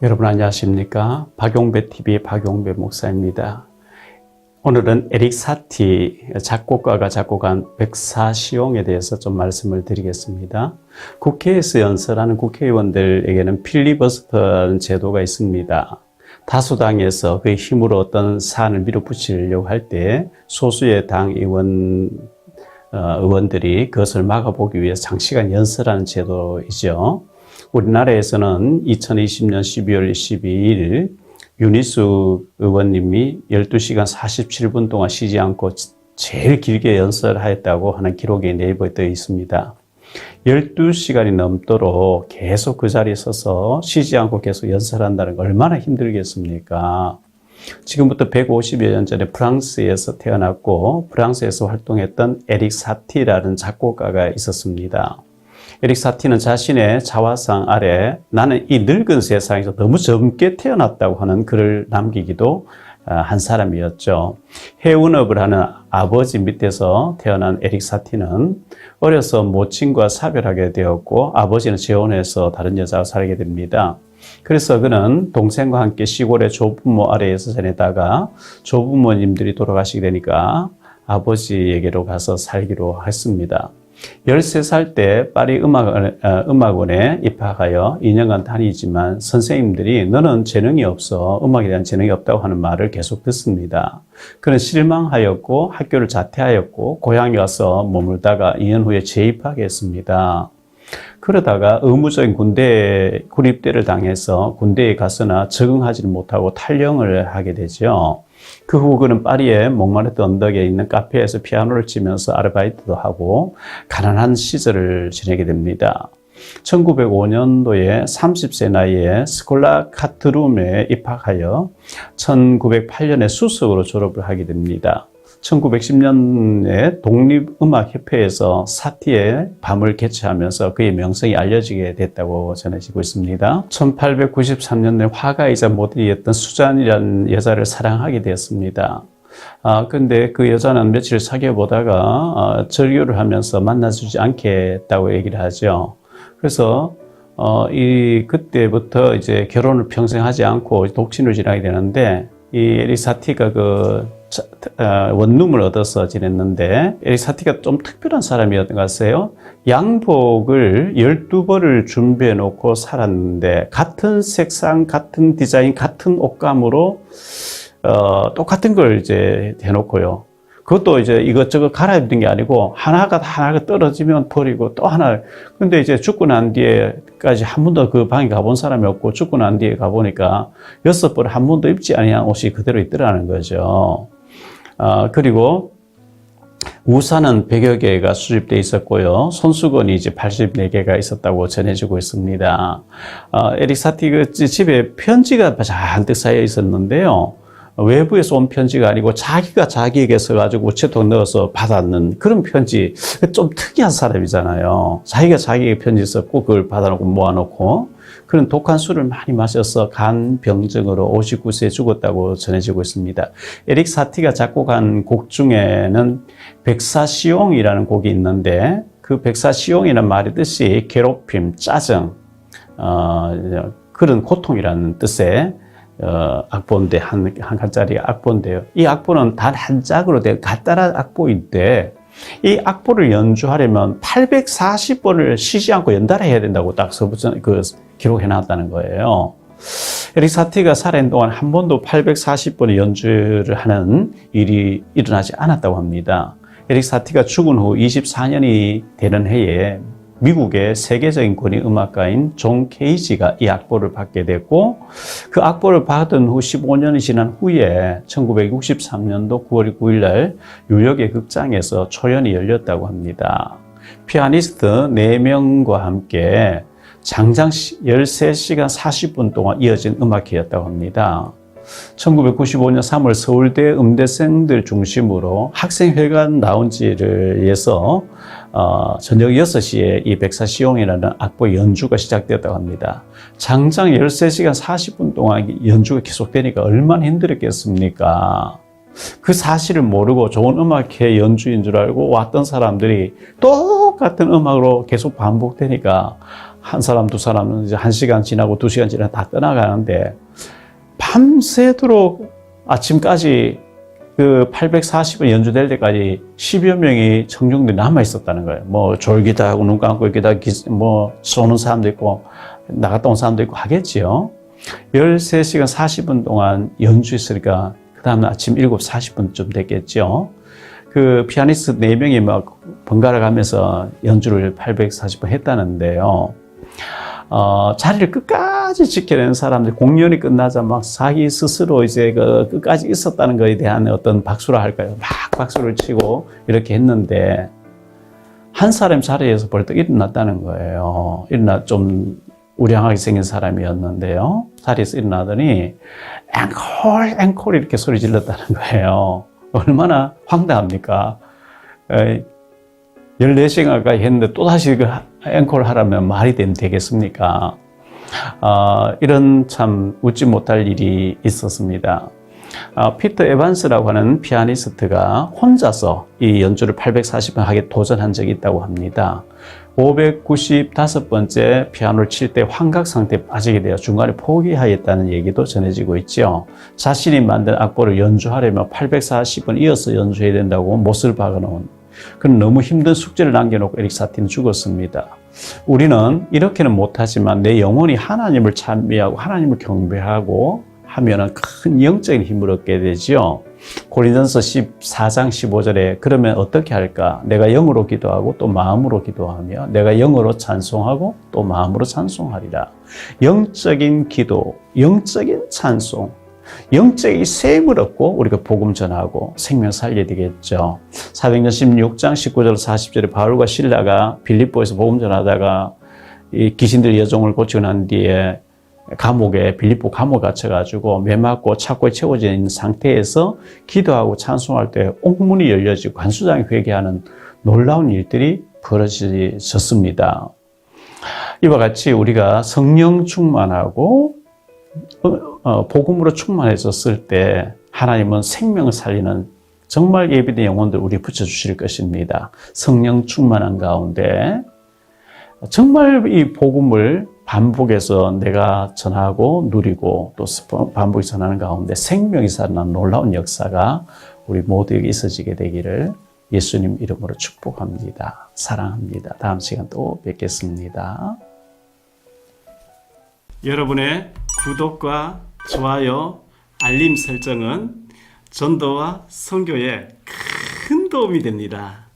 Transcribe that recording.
여러분 안녕하십니까? 박용배TV 박용배 목사입니다. 오늘은 에릭 사티 작곡가가 작곡한 백사시용에 대해서 좀 말씀을 드리겠습니다. 국회에서 연설하는 국회의원들에게는 필리버스터라는 제도가 있습니다. 다수당에서 그의 힘으로 어떤 사안을 밀어붙이려고 할 때 소수의 당 의원들이 그것을 막아보기 위해서 장시간 연설하는 제도이죠. 우리나라에서는 2020년 12월 12일 윤희숙 의원님이 12시간 47분 동안 쉬지 않고 제일 길게 연설하였다고 하는 기록이 네이버에 떠 있습니다. 12시간이 넘도록 계속 그 자리에 서서 쉬지 않고 계속 연설한다는 거 얼마나 힘들겠습니까? 지금부터 150여 년 전에 프랑스에서 태어났고 프랑스에서 활동했던 에릭 사티라는 작곡가가 있었습니다. 에릭 사티는 자신의 자화상 아래 나는 이 늙은 세상에서 너무 젊게 태어났다고 하는 글을 남기기도 한 사람이었죠. 해운업을 하는 아버지 밑에서 태어난 에릭 사티는 어려서 모친과 사별하게 되었고 아버지는 재혼해서 다른 여자와 살게 됩니다. 그래서 그는 동생과 함께 시골의 조부모 아래에서 지내다가 조부모님들이 돌아가시게 되니까 아버지에게로 가서 살기로 했습니다. 13살 때 파리 음악원에 입학하여 2년간 다니지만 선생님들이 너는 재능이 없어, 음악에 대한 재능이 없다고 하는 말을 계속 듣습니다. 그는 실망하였고 학교를 자퇴하였고 고향에 와서 머물다가 2년 후에 재입학했습니다. 그러다가 의무적인 군입대를 당해서 군대에 가서나 적응하지 못하고 탈영을 하게 되죠. 그 후 그는 파리의 몽마르트 언덕에 있는 카페에서 피아노를 치면서 아르바이트도 하고 가난한 시절을 지내게 됩니다. 1905년도에 30세 나이에 스콜라 카트룸에 입학하여 1908년에 수석으로 졸업을 하게 됩니다. 1910년에 독립음악협회에서 사티의 밤을 개최하면서 그의 명성이 알려지게 됐다고 전해지고 있습니다. 1893년에 화가이자 모델이었던 수잔이라는 여자를 사랑하게 되었습니다. 근데 그 여자는 며칠 사귀어 보다가 절교를 하면서 만나주지 않겠다고 얘기를 하죠. 그래서 그때부터 이제 결혼을 평생 하지 않고 독신을 지나게 되는데 이 에릭 사티가 원룸을 얻어서 지냈는데 에릭 사티가 좀 특별한 사람이었던 것 같아요. 양복을 12벌을 준비해 놓고 살았는데 같은 색상, 같은 디자인, 같은 옷감으로 똑같은 걸 이제 해놓고요. 그것도 이제 이것저것 갈아입는 게 아니고 하나가 떨어지면 버리고 또 하나. 근데 이제 죽고 난 뒤에까지 한 번도 그 방에 가본 사람이 없고 죽고 난 뒤에 가보니까 6벌 한 번도 입지 아니한 옷이 그대로 있더라는 거죠. 그리고 우산은 100여 개가 수집되어 있었고요. 손수건이 이제 84개가 있었다고 전해지고 있습니다. 에릭 사티 그 집에 편지가 잔뜩 쌓여 있었는데요. 외부에서 온 편지가 아니고 자기가 자기에게 써가지고 우체통 넣어서 받았는 그런 편지. 좀 특이한 사람이잖아요. 자기가 자기에게 편지 썼고 그걸 받아놓고 모아놓고 그런 독한 술을 많이 마셔서 간병증으로 59세에 죽었다고 전해지고 있습니다. 에릭 사티가 작곡한 곡 중에는 백사시용이라는 곡이 있는데 그 백사시용이라는 말의 뜻이 괴롭힘, 짜증, 그런 고통이라는 뜻의 악보인데 한 칸짜리 악보인데요. 이 악보는 단 한 짝으로 된 간단한 악보인데 이 악보를 연주하려면 840번을 쉬지 않고 연달아 해야 된다고 딱 기록해 놨다는 거예요. 에릭 사티가 살아있는 동안 한 번도 840번의 연주를 하는 일이 일어나지 않았다고 합니다. 에릭 사티가 죽은 후 24년이 되는 해에 미국의 세계적인 권위 음악가인 존 케이지가 이 악보를 받게 됐고 그 악보를 받은 후 15년이 지난 후에 1963년도 9월 9일 날 뉴욕의 극장에서 초연이 열렸다고 합니다. 피아니스트 4명과 함께 장장 13시간 40분 동안 이어진 음악회였다고 합니다. 1995년 3월 서울대 음대생들 중심으로 학생회관 라운지에서 저녁 6시에 이 백사시용이라는 악보 연주가 시작되었다고 합니다. 장장 13시간 40분 동안 연주가 계속되니까 얼마나 힘들었겠습니까? 그 사실을 모르고 좋은 음악회 연주인 줄 알고 왔던 사람들이 똑같은 음악으로 계속 반복되니까 한 사람, 두 사람은 이제 1시간 지나고 2시간 지나고 다 떠나가는데 밤새도록 아침까지 그 840번 연주될 때까지 10여 명이 청중들이 남아 있었다는 거예요. 뭐 졸기도 하고 눈 감고 있기도 하고 뭐 쏘는 사람도 있고 나갔다 온 사람도 있고 하겠지요. 13시간 40분 동안 연주했으니까 그 다음 아침 7시 40분쯤 됐겠죠. 그 피아니스트 4명이 막 번갈아 가면서 연주를 840번 했다는데요. 자리를 끝까지 지켜낸 사람들, 공연이 끝나자 막 자기 스스로 이제 그 끝까지 있었다는 것에 대한 어떤 박수라 할까요? 막 박수를 치고 이렇게 했는데, 한 사람 자리에서 벌떡 일어났다는 거예요. 좀 우량하게 생긴 사람이었는데요. 자리에서 일어나더니, 앵콜 이렇게 소리 질렀다는 거예요. 얼마나 황당합니까? 14시간까지 했는데 또다시 그 앵콜 하라면 말이 되겠습니까? 이런 참 웃지 못할 일이 있었습니다. 피터 에반스라고 하는 피아니스트가 혼자서 이 연주를 840번 하게 도전한 적이 있다고 합니다. 595번째 피아노를 칠 때 환각 상태에 빠지게 되어 중간에 포기하였다는 얘기도 전해지고 있죠. 자신이 만든 악보를 연주하려면 840번 이어서 연주해야 된다고 못을 박아놓은, 그는 너무 힘든 숙제를 남겨놓고 에릭 사티는 죽었습니다. 우리는 이렇게는 못하지만 내 영혼이 하나님을 찬미하고 하나님을 경배하고 하면은 큰 영적인 힘을 얻게 되죠. 고린도전서 14장 15절에 그러면 어떻게 할까? 내가 영으로 기도하고 또 마음으로 기도하며 내가 영으로 찬송하고 또 마음으로 찬송하리라. 영적인 기도, 영적인 찬송, 영적인 셈을 얻고 우리가 복음 전하고 생명 살려야 되겠죠. 사도행전 16장 19절 40절에 바울과 실라가 빌립보에서 복음 전하다가 이 귀신들 여종을 고치고 난 뒤에 감옥에, 빌립보 감옥에 갇혀가지고 매맞고 착고에 채워져 있는 상태에서 기도하고 찬송할 때 옥문이 열려지고 관수장이 회개하는 놀라운 일들이 벌어졌습니다. 이와 같이 우리가 성령 충만하고 복음으로 충만해졌을 때 하나님은 생명을 살리는 정말 예비된 영혼들 우리 붙여주실 것입니다. 성령 충만한 가운데 정말 이 복음을 반복해서 내가 전하고 누리고 또 반복해서 전하는 가운데 생명이 살아나는 놀라운 역사가 우리 모두에게 있어지게 되기를 예수님 이름으로 축복합니다. 사랑합니다. 다음 시간 또 뵙겠습니다. 여러분의 구독과 좋아요, 알림 설정은 전도와 선교에 큰 도움이 됩니다.